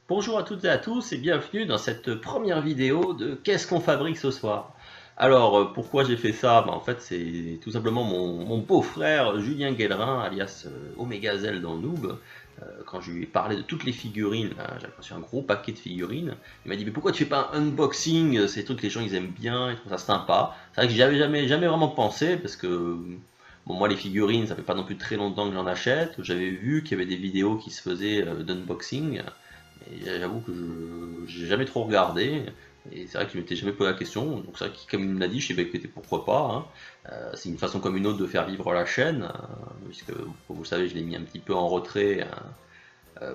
Bonjour à toutes et à tous et bienvenue dans cette première vidéo de Qu'est-ce qu'on fabrique ce soir? Alors, pourquoi j'ai fait ça? En fait, c'est tout simplement mon beau-frère Julien Guellerin, alias Omega Zell dans Noob. Quand je lui ai parlé de toutes les figurines, là, j'ai reçu un gros paquet de figurines. Il m'a dit, mais pourquoi tu fais pas un unboxing? C'est des trucs que les gens ils aiment bien, ils trouvent ça sympa. C'est vrai que j'y avais jamais vraiment pensé parce que bon, moi les figurines, ça fait pas non plus très longtemps que j'en achète. J'avais vu qu'il y avait des vidéos qui se faisaient d'unboxing. Et j'avoue que je n'ai jamais trop regardé. Et c'est vrai que je m'étais jamais posé la question. Donc c'est vrai que comme il me l'a dit, je sais pas écoutez, pourquoi pas. Hein. C'est une façon comme une autre de faire vivre la chaîne. Puisque vous le savez, je l'ai mis un petit peu en retrait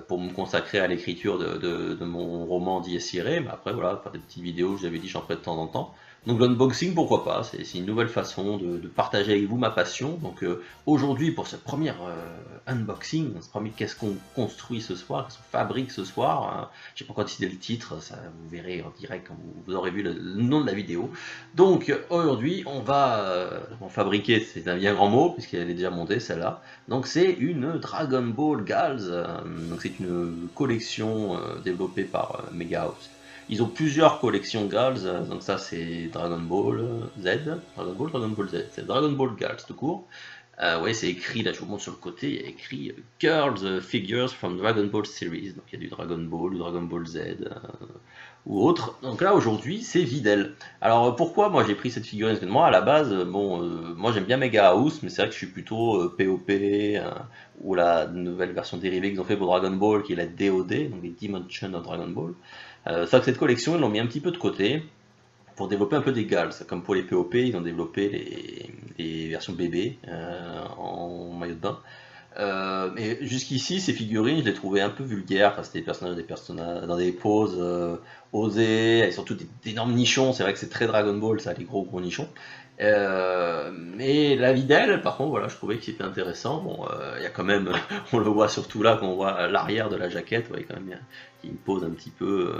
pour me consacrer à l'écriture de mon roman Dies Irae. Mais après voilà, faire des petites vidéos, je l'avais dit, j'en ferai de temps en temps. Donc l'unboxing, pourquoi pas, c'est une nouvelle façon de partager avec vous ma passion. Donc aujourd'hui, pour ce premier unboxing, ce premier qu'est-ce qu'on construit ce soir, qu'est-ce qu'on fabrique ce soir, hein, j'ai pas encore décidé le titre, ça vous verrez en direct quand vous aurez vu le nom de la vidéo. Donc aujourd'hui, on va en fabriquer, c'est un bien grand mot, puisqu'elle est déjà montée celle-là. Donc c'est une Dragon Ball Gals, donc c'est une collection développée par Megahouse. Ils ont plusieurs collections Gals, donc ça c'est Dragon Ball Z, Dragon Ball Z, c'est Dragon Ball Gals tout court. Ouais, c'est écrit, là je vous montre sur le côté, il y a écrit Girls Figures from Dragon Ball Series, donc il y a du Dragon Ball Z ou autre. Donc là aujourd'hui c'est Videl. Alors pourquoi moi j'ai pris cette figurine? Parce que moi à la base, bon, moi j'aime bien Mega House, mais c'est vrai que je suis plutôt POP, ou la nouvelle version dérivée qu'ils ont fait pour Dragon Ball qui est la DOD, donc les Dimension of Dragon Ball. C'est vrai que cette collection, ils l'ont mis un petit peu de côté pour développer un peu des Gals. Comme pour les POP, ils ont développé les versions bébés en maillot de bain. Mais jusqu'ici, ces figurines, je les trouvais un peu vulgaires. Enfin, c'était des personnages dans des poses osées, et surtout d'énormes nichons. C'est vrai que c'est très Dragon Ball, ça, les gros nichons. Mais la vie d'elle, par contre, voilà, je trouvais que c'était intéressant. Bon, il y a quand même, on le voit surtout là, quand on voit l'arrière de la jaquette, ouais, quand même, qui me pose un petit peu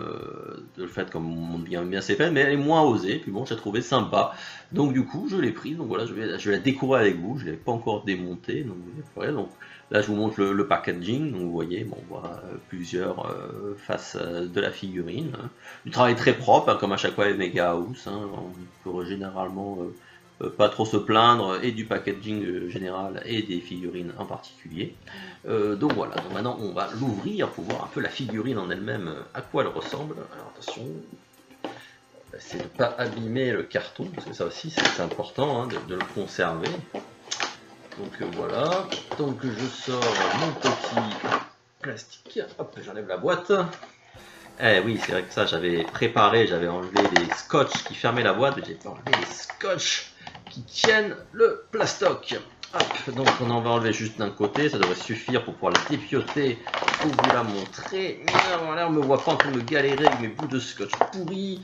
de le fait comme on montre bien ses faits, mais elle est moins osée. Puis bon, j'ai trouvé sympa. Donc du coup, je l'ai prise. Donc voilà, je vais la découvrir avec vous. Je l'ai pas encore démontée. Donc, voilà, donc là, je vous montre le packaging. Donc vous voyez, bon, on voit plusieurs faces de la figurine. Du travail très propre, hein, comme à chaque fois avec Mega House. Hein, on peut généralement pas trop se plaindre et du packaging général et des figurines en particulier. Donc voilà, donc maintenant on va l'ouvrir pour voir un peu la figurine en elle-même, à quoi elle ressemble. Alors attention, on va essayer de ne pas abîmer le carton, parce que ça aussi c'est important, hein, de le conserver. Donc voilà, donc je sors mon petit plastique, hop, j'enlève la boîte. Eh oui, c'est vrai que ça j'avais préparé, j'avais enlevé les scotch qui fermaient la boîte, j'ai enlevé les scotch qui tiennent le plastoc. Hop, donc on en va enlever juste d'un côté, ça devrait suffire pour pouvoir la dépioter, pour vous la montrer. Là, on me voit pas en train de galérer avec mes bouts de scotch pourris.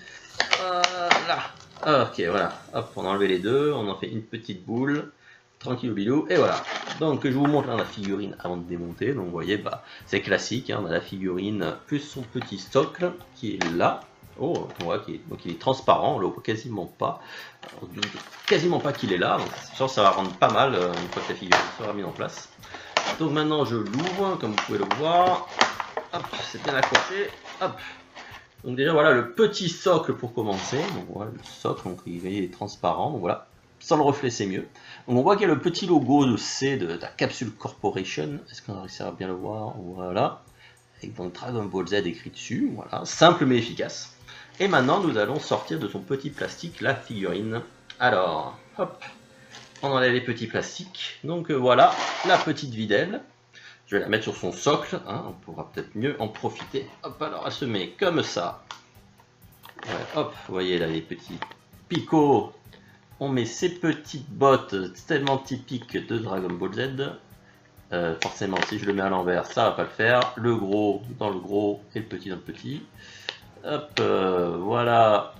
Voilà. Ok, voilà. Hop, on a enlevé les deux, on en fait une petite boule. Tranquille bilou, et voilà. Donc je vous montre là, la figurine avant de démonter. Donc vous voyez, bah, c'est classique, hein, on a la figurine plus son petit socle qui est là. Oh, on voit donc il est transparent, on le voit quasiment pas. Alors, quasiment pas qu'il est là, donc je pense que ça va rendre pas mal une fois que la figurine sera mise en place. Donc maintenant je l'ouvre, comme vous pouvez le voir. Hop, c'est bien accroché. Hop. Donc déjà voilà le petit socle pour commencer. Donc voilà le socle, donc il est transparent. Donc voilà, sans le reflet c'est mieux. Donc on voit qu'il y a le petit logo de C de la Capsule Corporation. Est-ce qu'on réussira à bien le voir? Voilà. Avec donc Dragon Ball Z écrit dessus. Voilà, simple mais efficace. Et maintenant, nous allons sortir de son petit plastique la figurine. Alors, hop, on enlève les petits plastiques. Donc voilà, la petite Videl. Je vais la mettre sur son socle, hein, on pourra peut-être mieux en profiter. Hop, alors elle se met comme ça. Ouais, hop, vous voyez là les petits picots. On met ces petites bottes tellement typiques de Dragon Ball Z. Forcément, si je le mets à l'envers, ça va pas le faire. Le gros dans le gros et le petit dans le petit. Hop, voilà.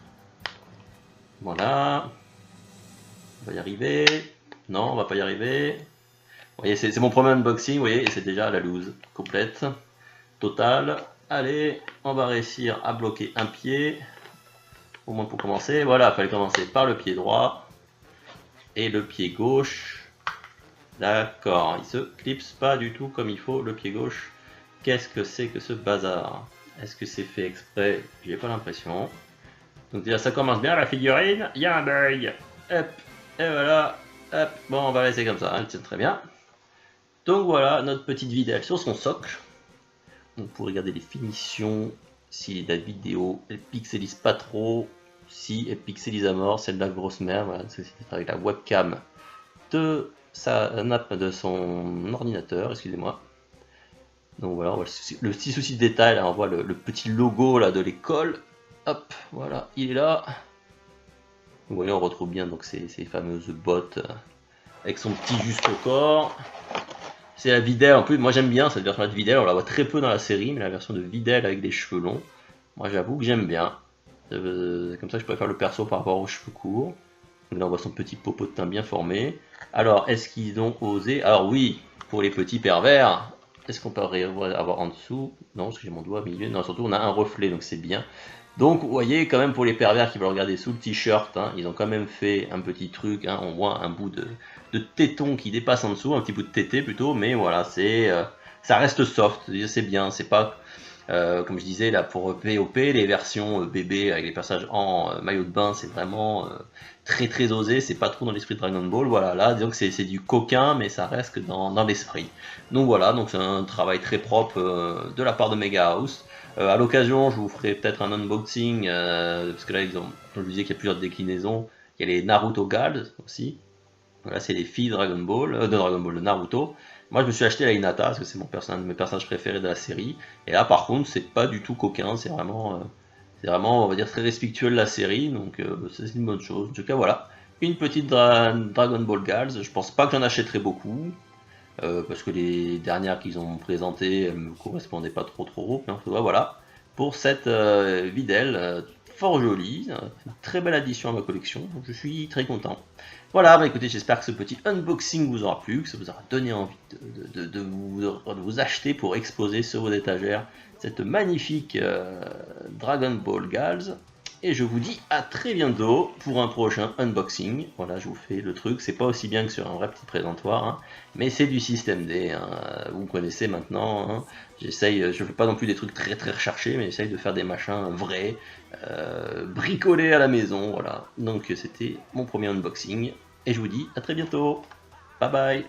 Voilà. On va y arriver. Non, on va pas y arriver. Vous voyez, c'est mon premier unboxing, vous voyez, et c'est déjà la loose complète. Totale. Allez, on va réussir à bloquer un pied. Au moins pour commencer. Voilà, il fallait commencer par le pied droit. Et le pied gauche. D'accord, il se clipse pas du tout comme il faut, le pied gauche. Qu'est-ce que c'est que ce bazar? Est-ce que c'est fait exprès? J'ai pas l'impression. Donc déjà ça commence bien la figurine, il y a un bug. Hop, et voilà. Hop, bon on va laisser comme ça, elle tient très bien. Donc voilà notre petite vidéo sur son socle. Donc pour regarder les finitions, si la vidéo elle pixelise pas trop, si elle pixelise à mort, c'est de la grosse merde. Voilà, c'est avec la webcam de sa nappe de son ordinateur, excusez-moi. Donc voilà, on voit le petit souci de détail, là, on voit le petit logo là de l'école. Hop, voilà, il est là. Vous voyez, on retrouve bien donc ces fameuses bottes avec son petit juste au corps. C'est la Videl, en plus, moi j'aime bien cette version de Videl, on la voit très peu dans la série, mais la version de Videl avec des cheveux longs, moi j'avoue que j'aime bien. Comme ça je préfère le perso par rapport aux cheveux courts. Donc là on voit son petit popotin bien formé. Alors, est-ce qu'ils ont osé? Alors oui, pour les petits pervers, est-ce qu'on peut avoir en dessous? Non, parce que j'ai mon doigt au milieu. Non, surtout on a un reflet, donc c'est bien. Donc vous voyez quand même pour les pervers qui veulent regarder sous le t-shirt, hein, ils ont quand même fait un petit truc, hein, on voit un bout de téton qui dépasse en dessous, un petit bout de tété plutôt, mais voilà, ça reste soft, c'est bien, c'est pas comme je disais là pour POP, les versions bébé avec les personnages en maillot de bain, c'est vraiment très très osé, c'est pas trop dans l'esprit de Dragon Ball, voilà, là disons que c'est du coquin, mais ça reste que dans l'esprit. Donc voilà, donc c'est un travail très propre de la part de Mega House. À l'occasion, je vous ferai peut-être un unboxing, parce que là, comme je vous disais qu'il y a plusieurs déclinaisons. Il y a les Naruto Gals aussi. Là, c'est les filles de Dragon Ball, de Naruto. Moi, je me suis acheté la Hinata, parce que c'est un de mes personnages préférés de la série. Et là, par contre, c'est pas du tout coquin, c'est vraiment, on va dire, très respectueux de la série. Donc, c'est une bonne chose. En tout cas, voilà. Une petite Dragon Ball Gals. Je pense pas que j'en achèterai beaucoup. Parce que les dernières qu'ils ont présentées ne me correspondaient pas trop. Mais en tout cas, voilà, pour cette Videl, fort jolie, une très belle addition à ma collection, donc je suis très content. Voilà, bah écoutez, j'espère que ce petit unboxing vous aura plu, que ça vous aura donné envie de vous acheter pour exposer sur vos étagères cette magnifique Dragon Ball Gals. Et je vous dis à très bientôt pour un prochain unboxing. Voilà, je vous fais le truc, c'est pas aussi bien que sur un vrai petit présentoir, hein, mais c'est du système D, hein, vous connaissez maintenant, hein. J'essaye, je fais pas non plus des trucs très très recherchés, mais j'essaye de faire des machins vrais, bricolés à la maison, voilà. Donc c'était mon premier unboxing, et je vous dis à très bientôt, bye bye.